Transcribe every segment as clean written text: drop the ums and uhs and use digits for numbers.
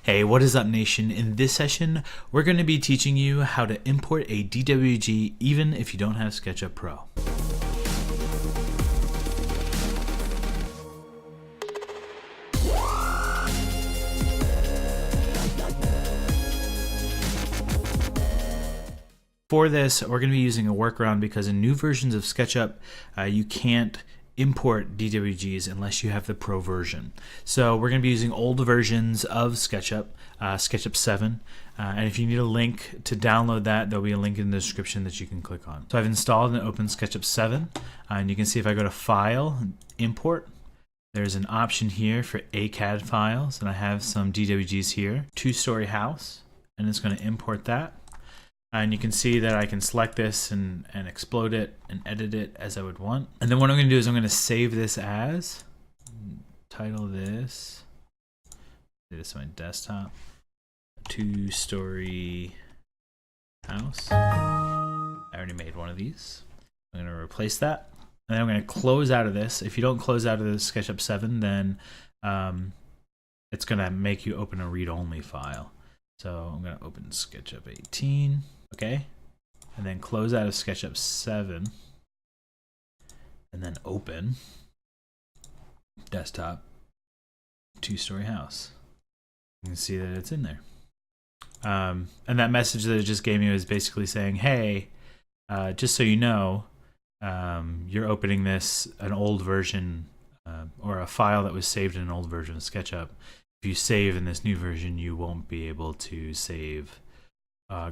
Hey, what is up, nation? In this session, we're going to be teaching you how to import a DWG even if you don't have Sketchup Pro. For this, we're going to be using a workaround because in new versions of SketchUp, you can't import DWGs unless you have the Pro version. So we're going to be using old versions of SketchUp, SketchUp 7, and if you need a link to download that, there'll be a link in the description that you can click on. So I've installed and opened SketchUp 7, and you can see if I go to File, Import, there's an option here for ACAD files, and I have some DWGs here, two-story house, and it's going to import that. And you can see that I can select this and explode it and edit it as I would want. And then what I'm going to do is I'm going to save this as, title this, do this on my desktop, two-story house. I already made one of these. I'm going to replace that. And then I'm going to close out of this. If you don't close out of the SketchUp 7, then it's going to make you open a read-only file. So I'm going to open SketchUp 18. Okay, and then close out of SketchUp 7, and then open desktop two-story house. You can see that it's in there. And that message that it just gave me was basically saying, hey, just so you know, you're opening an old version or a file that was saved in an old version of SketchUp. If you save in this new version, you won't be able to save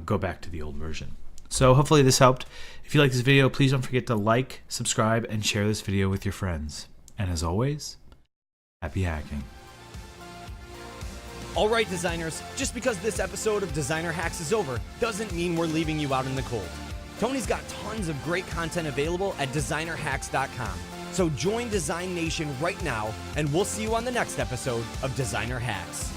go back to the old version. So hopefully this helped. If you like this video, please don't forget to like, subscribe, and share this video with your friends. And as always, happy hacking. All right, designers, just because this episode of Designer Hacks is over doesn't mean we're leaving you out in the cold. Tony's got tons of great content available at designerhacks.com. So join Design Nation right now, and we'll see you on the next episode of Designer Hacks.